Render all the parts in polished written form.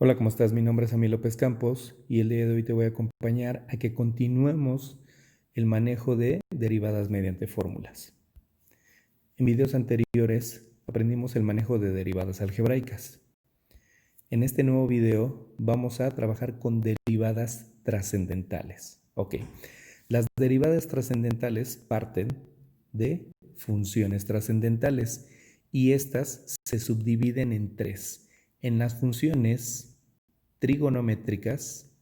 Hola, ¿cómo estás? Mi nombre es Amí López Campos y el día de hoy te voy a acompañar a que continuemos el manejo de derivadas mediante fórmulas. En videos anteriores aprendimos el manejo de derivadas algebraicas. En este nuevo video vamos a trabajar con derivadas trascendentales. Ok, las derivadas trascendentales parten de funciones trascendentales y estas se subdividen en tres. En las funciones trigonométricas,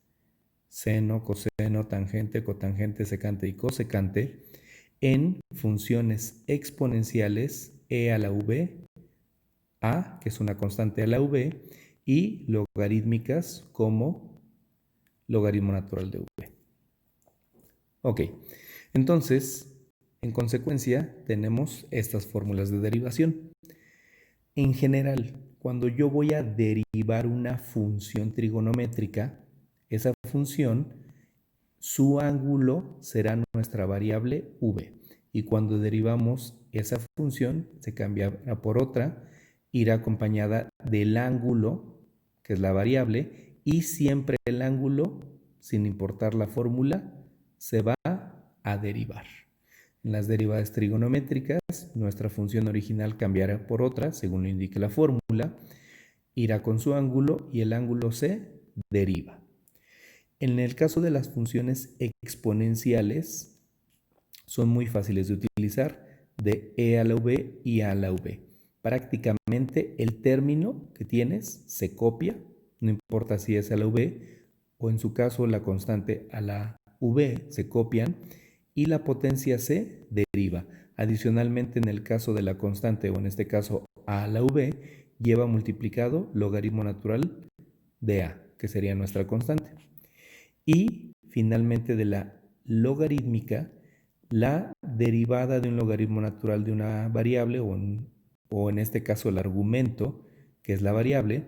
seno, coseno, tangente, cotangente, secante y cosecante, en funciones exponenciales e a la v, a, que es una constante a la v, y logarítmicas como logaritmo natural de v. Ok, entonces, en consecuencia, tenemos estas fórmulas de derivación. En general, cuando yo voy a derivar una función trigonométrica, esa función, su ángulo será nuestra variable v. Y cuando derivamos esa función, se cambiará por otra, irá acompañada del ángulo, que es la variable, y siempre el ángulo, sin importar la fórmula, se va a derivar. En las derivadas trigonométricas, nuestra función original cambiará por otra, según lo indique la fórmula, irá con su ángulo y el ángulo se deriva. En el caso de las funciones exponenciales, son muy fáciles de utilizar, de e a la v y a la v. Prácticamente el término que tienes se copia, no importa si es a la v o en su caso la constante a la v se copian y la potencia se deriva. Adicionalmente, en el caso de la constante o en este caso a la v, lleva multiplicado logaritmo natural de a, que sería nuestra constante. Y finalmente de la logarítmica, la derivada de un logaritmo natural de una variable o en este caso el argumento, que es la variable,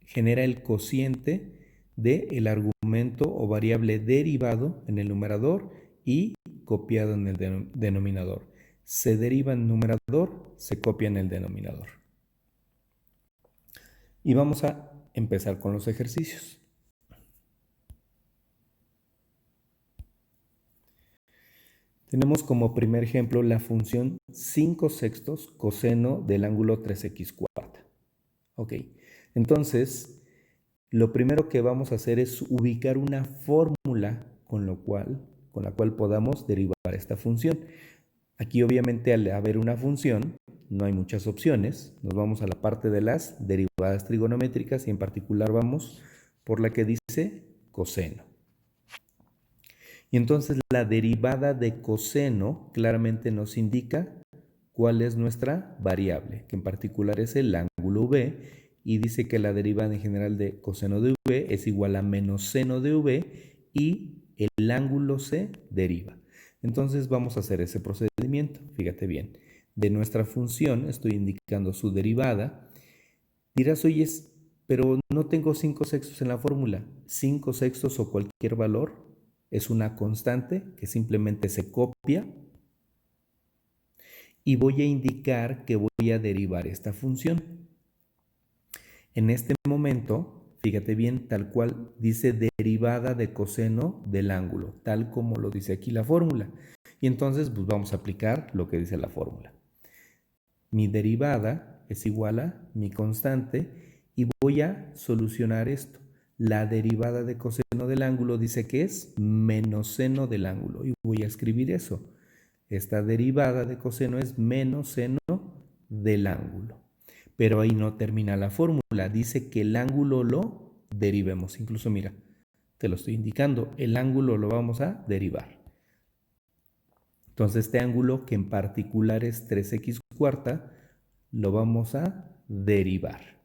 genera el cociente del argumento o variable derivado en el numerador y copiado en el denominador. Se deriva en el numerador, se copia en el denominador. Y vamos a empezar con los ejercicios. Tenemos como primer ejemplo la función 5/6 coseno del ángulo 3x cuarta. Ok, entonces lo primero que vamos a hacer es ubicar una fórmula con la cual podamos derivar esta función. Aquí obviamente al haber una función no hay muchas opciones. Nos vamos a la parte de las derivadas trigonométricas y en particular vamos por la que dice coseno. Y entonces la derivada de coseno claramente nos indica cuál es nuestra variable, que en particular es el ángulo v, y dice que la derivada en general de coseno de v es igual a menos seno de v y el ángulo se deriva. Entonces vamos a hacer ese procedimiento, fíjate bien. De nuestra función estoy indicando su derivada. Dirás, oye, pero no tengo 5/6 en la fórmula. 5/6 o cualquier valor es una constante que simplemente se copia y voy a indicar que voy a derivar esta función. En este momento, fíjate bien, tal cual dice derivada de coseno del ángulo, tal como lo dice aquí la fórmula. Y entonces pues vamos a aplicar lo que dice la fórmula. Mi derivada es igual a mi constante y voy a solucionar esto. La derivada de coseno del ángulo dice que es menos seno del ángulo y voy a escribir eso. Esta derivada de coseno es menos seno del ángulo. Pero ahí no termina la fórmula. Dice que el ángulo lo derivemos. Incluso mira, te lo estoy indicando. El ángulo lo vamos a derivar. Entonces este ángulo, que en particular es 3x cuarta, lo vamos a derivar.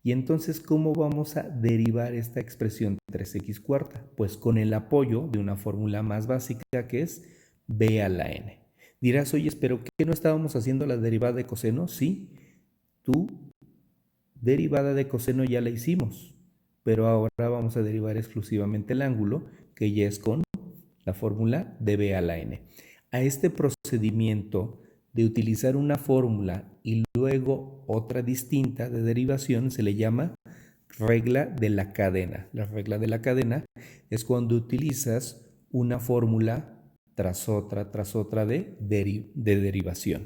Y entonces, ¿cómo vamos a derivar esta expresión 3x cuarta? Pues con el apoyo de una fórmula más básica que es b a la n. Dirás, oye, pero ¿qué no estábamos haciendo la derivada de coseno? Sí, tu derivada de coseno ya la hicimos, pero ahora vamos a derivar exclusivamente el ángulo, que ya es con la fórmula de b a la n. A este procedimiento de utilizar una fórmula y luego otra distinta de derivación se le llama regla de la cadena. La regla de la cadena es cuando utilizas una fórmula tras otra de derivación.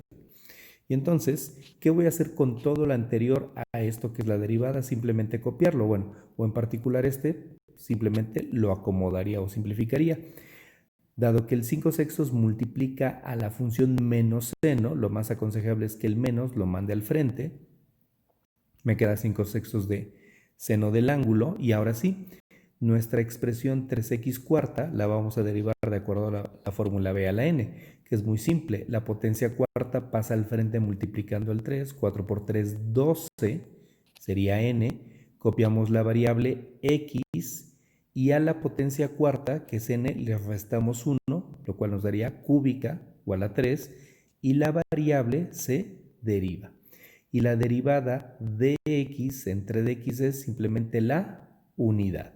Y entonces, ¿qué voy a hacer con todo lo anterior a esto que es la derivada? Simplemente copiarlo, bueno, o en particular simplemente lo acomodaría o simplificaría. Dado que el 5/6 multiplica a la función menos seno, lo más aconsejable es que el menos lo mande al frente. Me queda 5/6 de seno del ángulo y ahora sí, nuestra expresión 3x² la vamos a derivar de acuerdo a la fórmula b a la n, que es muy simple. La potencia cuarta pasa al frente multiplicando el 3, 4 por 3, 12, sería n. Copiamos la variable x y a la potencia cuarta, que es n, le restamos 1, lo cual nos daría cúbica igual a 3, y la variable se deriva. Y la derivada de x entre dx es simplemente la unidad.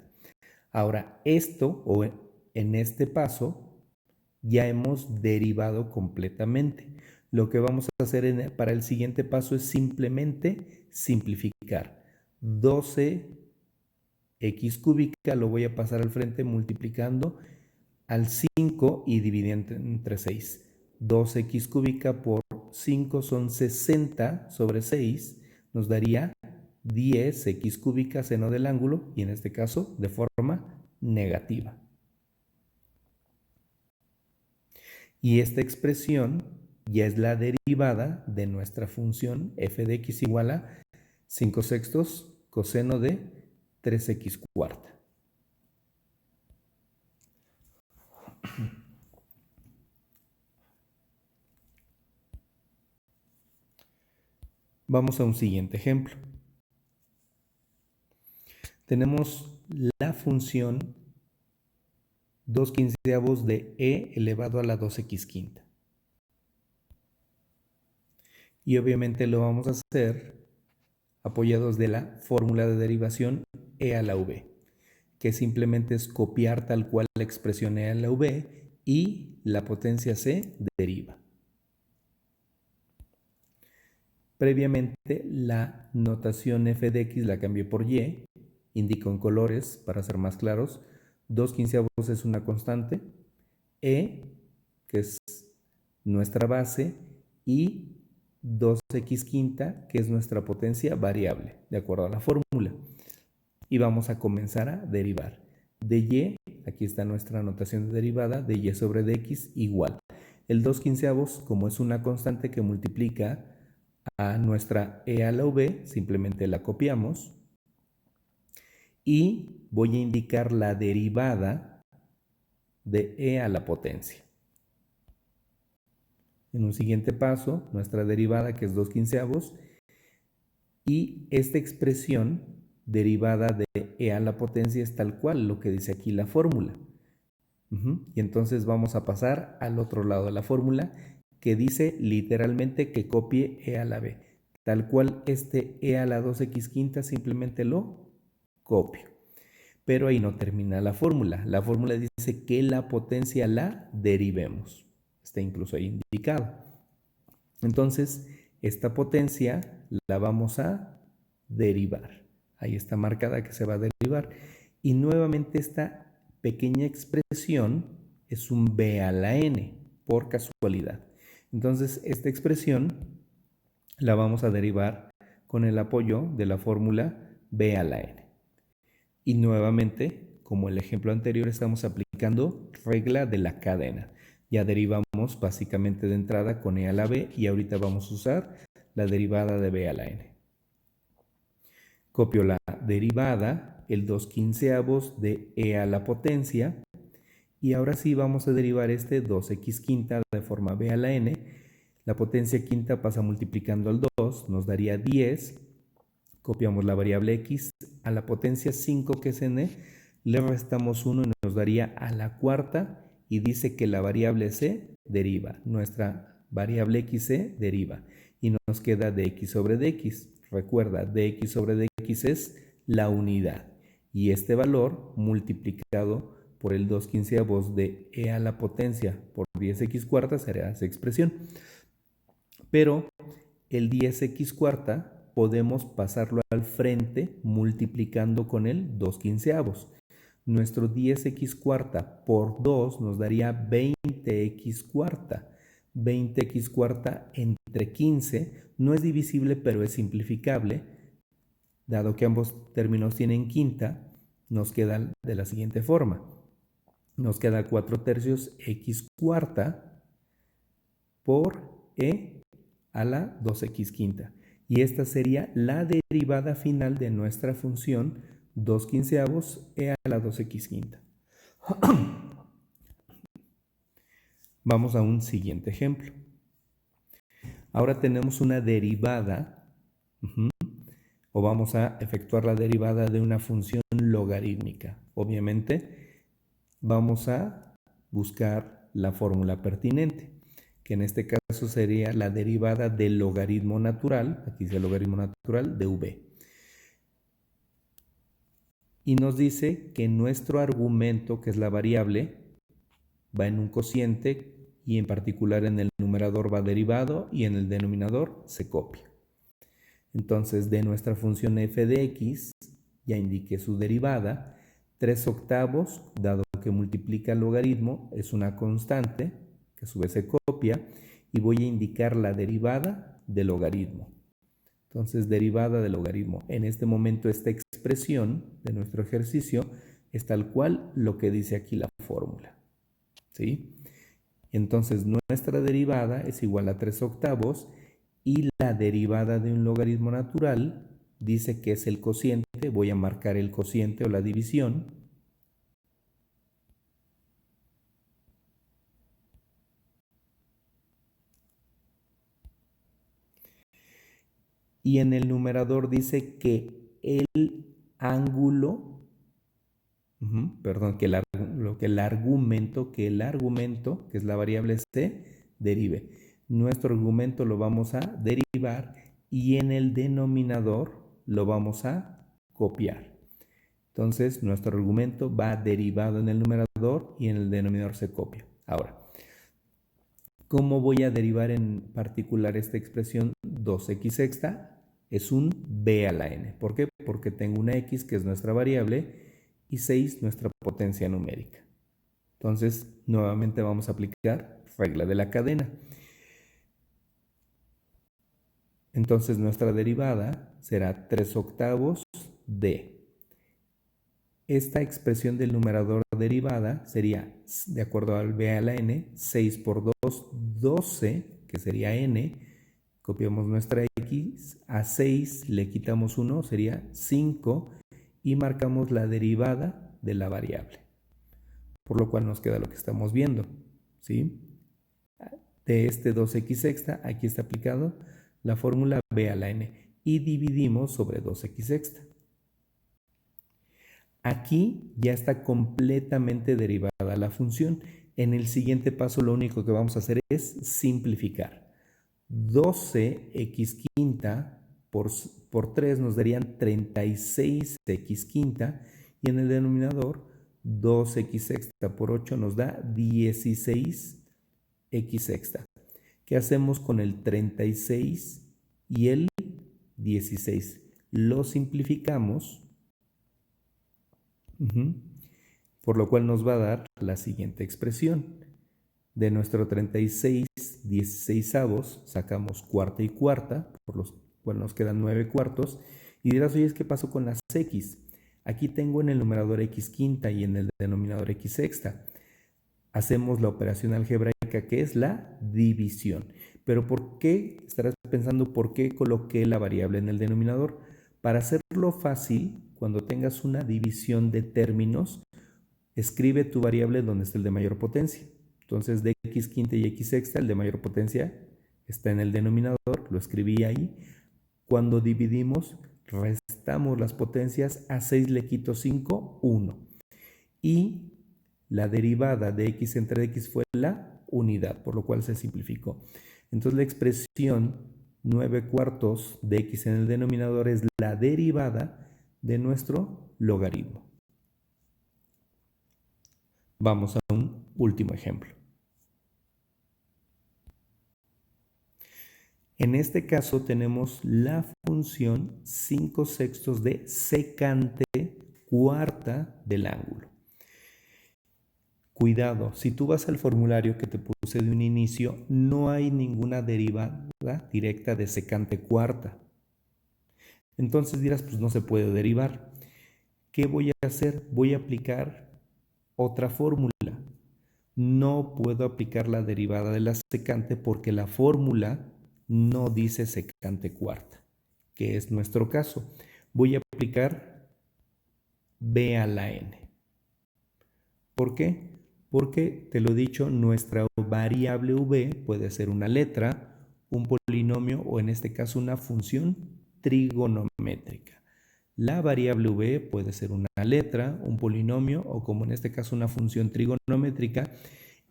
Ahora, esto, o en este paso, ya hemos derivado completamente. Lo que vamos a hacer para el siguiente paso es simplemente simplificar. 12x cúbica lo voy a pasar al frente multiplicando al 5 y dividiendo entre 6. 2x cúbica por 5 son 60 sobre 6, nos daría 10x cúbica seno del ángulo, y en este caso de forma negativa. Y esta expresión ya es la derivada de nuestra función f de x igual a 5/6 coseno de 3x². Vamos a un siguiente ejemplo. Tenemos la función 2/15 de e elevado a la 2x². Y obviamente lo vamos a hacer apoyados de la fórmula de derivación e a la v, que simplemente es copiar tal cual la expresión e a la v y la potencia se deriva. Previamente la notación f de x la cambié por y, indico en colores para ser más claros. 2/15 es una constante, e, que es nuestra base, y 2x², que es nuestra potencia variable, de acuerdo a la fórmula. Y vamos a comenzar a derivar. De y, aquí está nuestra notación de derivada, de y sobre dx igual. El 2/15, como es una constante que multiplica a nuestra e a la v, simplemente la copiamos. Y voy a indicar la derivada de e a la potencia. En un siguiente paso, nuestra derivada, que es 2/15, y esta expresión derivada de e a la potencia es tal cual lo que dice aquí la fórmula. Y entonces vamos a pasar al otro lado de la fórmula, que dice literalmente que copie e a la b. Tal cual este e a la 2x² simplemente lo copio. Pero ahí no termina la fórmula. La fórmula dice que la potencia la derivemos. Está incluso ahí indicado. Entonces, esta potencia la vamos a derivar. Ahí está marcada que se va a derivar. Y nuevamente esta pequeña expresión es un b a la n, por casualidad. Entonces, esta expresión la vamos a derivar con el apoyo de la fórmula b a la n. Y nuevamente, como el ejemplo anterior, estamos aplicando regla de la cadena. Ya derivamos básicamente de entrada con e a la b y ahorita vamos a usar la derivada de b a la n. Copio la derivada, el 2/15 de e a la potencia, y ahora sí vamos a derivar este 2x² de forma b a la n. La potencia quinta pasa multiplicando al 2, nos daría 10. Copiamos la variable x, a la potencia 5, que es n, le restamos 1 y nos daría a la cuarta, y dice que la variable c deriva. Nuestra variable x se deriva y nos queda dx sobre dx. Recuerda, dx sobre dx es la unidad, y este valor multiplicado por el 2/15 de e a la potencia por 10x² será esa expresión. Pero el 10x² podemos pasarlo al frente multiplicando con el 2/15. Nuestro 10x cuarta por 2 nos daría 20x cuarta. 20x cuarta entre 15 no es divisible, pero es simplificable. Dado que ambos términos tienen quinta, nos queda de la siguiente forma. Nos queda 4/3 x cuarta por e a la 2x quinta. Y esta sería la derivada final de nuestra función 2/15 e a la 2x quinta. Vamos a un siguiente ejemplo. Ahora tenemos una derivada, o vamos a efectuar la derivada de una función logarítmica. Obviamente, vamos a buscar la fórmula pertinente, que en este caso sería la derivada del logaritmo natural, aquí dice el logaritmo natural de v. Y nos dice que nuestro argumento, que es la variable, va en un cociente y en particular en el numerador va derivado y en el denominador se copia. Entonces, de nuestra función f de x, ya indiqué su derivada, 3/8, dado que multiplica el logaritmo, es una constante, que a su vez se copia, y voy a indicar la derivada del logaritmo. Entonces, derivada del logaritmo. En este momento, esta expresión de nuestro ejercicio es tal cual lo que dice aquí la fórmula. ¿Sí? Entonces, nuestra derivada es igual a 3/8 y la derivada de un logaritmo natural dice que es el cociente. Voy a marcar el cociente o la división. Y en el numerador dice que el ángulo, que el argumento, que es la variable c, derive. Nuestro argumento lo vamos a derivar y en el denominador lo vamos a copiar. Entonces, nuestro argumento va derivado en el numerador y en el denominador se copia. Ahora, ¿cómo voy a derivar en particular esta expresión 2x sexta? Es un b a la n. ¿Por qué? Porque tengo una x, que es nuestra variable, y 6, nuestra potencia numérica. Entonces, nuevamente vamos a aplicar regla de la cadena. Entonces, nuestra derivada será 3/8 de. Esta expresión del numerador derivada sería, de acuerdo al b a la n, 6 por 2, 12, que sería n. Copiamos nuestra x, a 6 le quitamos 1, sería 5, y marcamos la derivada de la variable. Por lo cual nos queda lo que estamos viendo, ¿sí? De este 2x sexta, aquí está aplicado la fórmula b a la n, y dividimos sobre 2x sexta. Aquí ya está completamente derivada la función. En el siguiente paso lo único que vamos a hacer es simplificar. 12x quinta por 3 nos darían 36x quinta, y en el denominador 2x sexta por 8 nos da 16x sexta. ¿Qué hacemos con el 36 y el 16? Lo simplificamos, por lo cual nos va a dar la siguiente expresión. De nuestro 36 16avos sacamos cuarta y cuarta, por lo cual nos quedan 9 cuartos. Y dirás, oye, ¿qué pasó con las x? Aquí tengo en el numerador x quinta y en el denominador x sexta. Hacemos la operación algebraica, que es la división. Pero ¿por qué? Estarás pensando, ¿por qué coloqué la variable en el denominador? Para hacerlo fácil, cuando tengas una división de términos, escribe tu variable donde esté el de mayor potencia. Entonces, de x quinta y x sexta, el de mayor potencia está en el denominador, lo escribí ahí. Cuando dividimos, restamos las potencias, a 6 le quito 5, 1. Y la derivada de x entre x fue la unidad, por lo cual se simplificó. Entonces, la expresión 9 cuartos de x en el denominador es la derivada de nuestro logaritmo. Vamos a un último ejemplo. En este caso tenemos la función 5/6 de secante cuarta del ángulo. Cuidado, si tú vas al formulario que te puse de un inicio, no hay ninguna derivada directa de secante cuarta. Entonces dirás, pues no se puede derivar. ¿Qué voy a hacer? Voy a aplicar otra fórmula. No puedo aplicar la derivada de la secante porque la fórmula no dice secante cuarta, que es nuestro caso. Voy a aplicar b a la n. ¿Por qué? Porque, te lo he dicho, nuestra variable v puede ser una letra, un polinomio o en este caso una función trigonométrica. La variable v puede ser una letra, un polinomio o como en este caso una función trigonométrica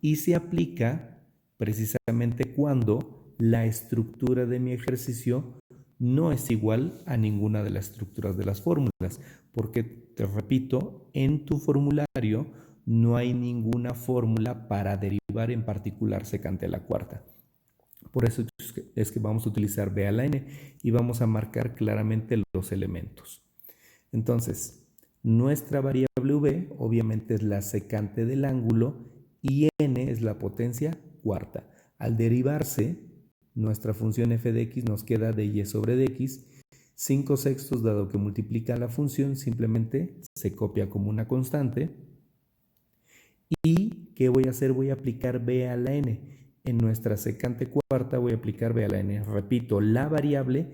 y se aplica precisamente cuando la estructura de mi ejercicio no es igual a ninguna de las estructuras de las fórmulas, porque te repito, en tu formulario no hay ninguna fórmula para derivar en particular secante a la cuarta. Por eso es que vamos a utilizar b a la n y vamos a marcar claramente los elementos. Entonces, nuestra variable v obviamente es la secante del ángulo y n es la potencia cuarta. Al derivarse, nuestra función f de x nos queda de y sobre dx. 5/6, dado que multiplica la función, simplemente se copia como una constante. ¿Y qué voy a hacer? Voy a aplicar b a la n. En nuestra secante cuarta voy a aplicar b a la n. Repito, la variable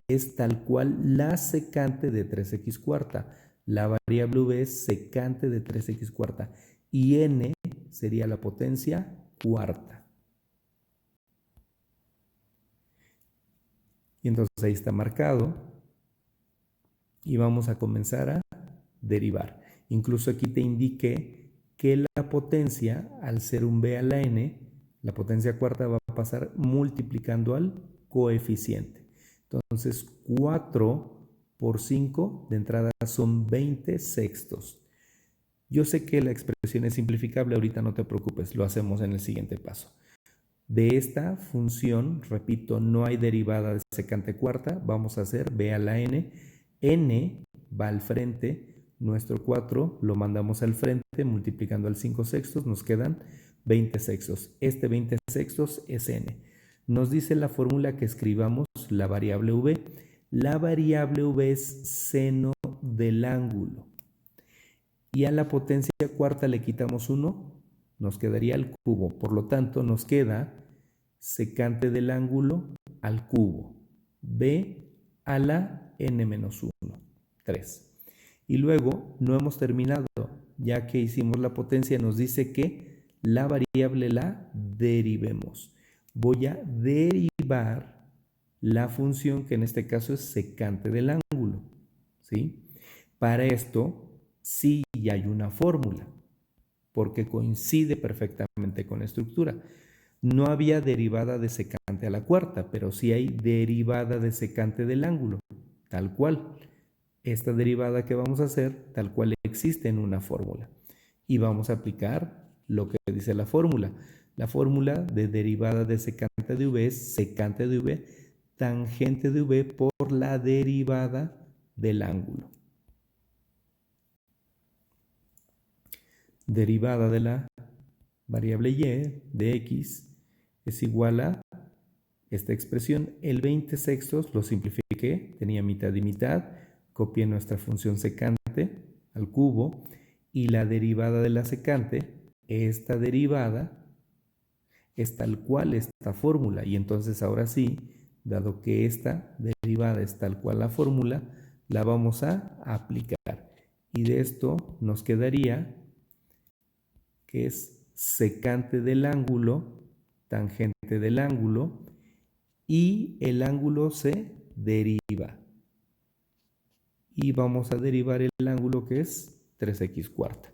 es tal cual la secante de 3x cuarta. La variable v es secante de 3x cuarta. Y n sería la potencia cuarta. Y entonces ahí está marcado. Y vamos a comenzar a derivar. Incluso aquí te indiqué que la potencia, al ser un b a la n, la potencia cuarta va a pasar multiplicando al coeficiente. Entonces 4 por 5 de entrada son 20/6. Yo sé que la expresión es simplificable, ahorita no te preocupes, lo hacemos en el siguiente paso. De esta función, repito, no hay derivada de secante cuarta, vamos a hacer b a la n. N va al frente, nuestro 4 lo mandamos al frente, multiplicando al 5/6, nos quedan 20/6. Este 20/6 es n. Nos dice la fórmula que escribamos la variable v. La variable v es seno del ángulo. Y a la potencia cuarta le quitamos 1, nos quedaría el cubo. Por lo tanto, nos queda secante del ángulo al cubo. B a la n-1, 3. Y luego no hemos terminado, ya que hicimos la potencia, nos dice que la variable la derivemos. Voy a derivar la función que en este caso es secante del ángulo, ¿sí? Para esto sí hay una fórmula, porque coincide perfectamente con la estructura. No había derivada de secante a la cuarta, pero sí hay derivada de secante del ángulo, tal cual. Esta derivada que vamos a hacer, tal cual existe en una fórmula. Y vamos a aplicar lo que dice la fórmula. La fórmula de derivada de secante de v es secante de v tangente de v por la derivada del ángulo. Derivada de la variable y de x es igual a esta expresión. El 20/6 lo simplifiqué, tenía mitad y mitad, copié nuestra función secante al cubo y la derivada de la secante, esta derivada es tal cual esta fórmula. Y entonces ahora sí, dado que esta derivada es tal cual la fórmula, la vamos a aplicar. Y de esto nos quedaría que es secante del ángulo, tangente del ángulo, y el ángulo se deriva. Y vamos a derivar el ángulo que es 3x cuarta.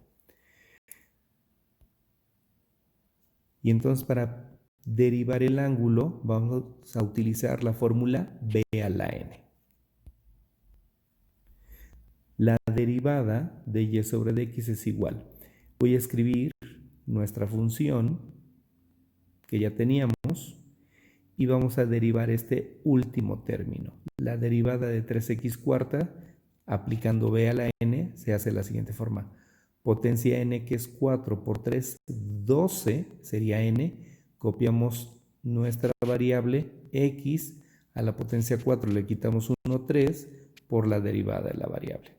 Y entonces para derivar el ángulo vamos a utilizar la fórmula b a la n. La derivada de y sobre dx es igual. Voy a escribir nuestra función que ya teníamos y vamos a derivar este último término. La derivada de 3x cuarta, aplicando b a la n, se hace de la siguiente forma. Potencia n, que es 4 por 3, 12, sería n. Copiamos nuestra variable x, a la potencia 4 le quitamos 1, 3, por la derivada de la variable.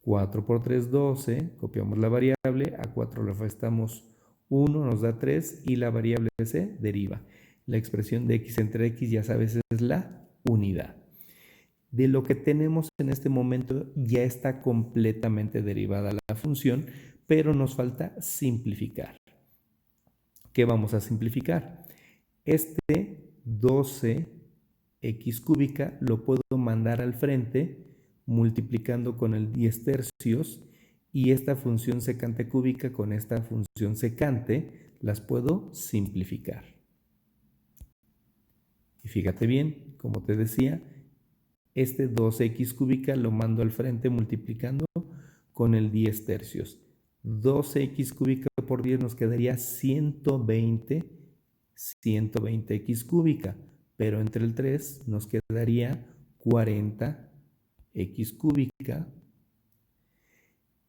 4 por 3, 12, copiamos la variable, a 4 le restamos 1, nos da 3 y la variable se deriva. La expresión de x entre x, ya sabes, es la unidad. De lo que tenemos en este momento ya está completamente derivada la función, pero nos falta simplificar. ¿Qué vamos a simplificar? Este 12x cúbica lo puedo mandar al frente multiplicando con el 10 tercios y esta función secante cúbica con esta función secante las puedo simplificar. Y fíjate bien, como te decía, este 12x cúbica lo mando al frente multiplicando con el 10 tercios. 12x cúbica por 10 nos quedaría 120x cúbica, pero entre el 3 nos quedaría 40x cúbica.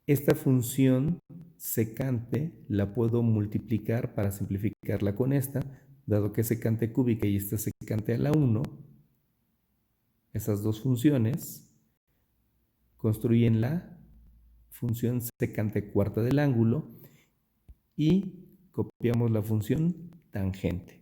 Esta función secante la puedo multiplicar para simplificarla con esta, dado que es secante cúbica y esta secante a la 1. Esas dos funciones construyen la función secante cuarta del ángulo y copiamos la función tangente.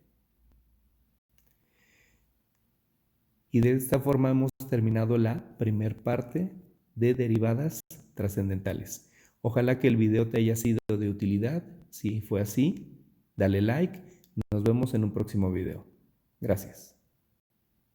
Y de esta forma hemos terminado la primera parte de derivadas trascendentales. Ojalá que el video te haya sido de utilidad. Si fue así, dale like. Nos vemos en un próximo video. Gracias.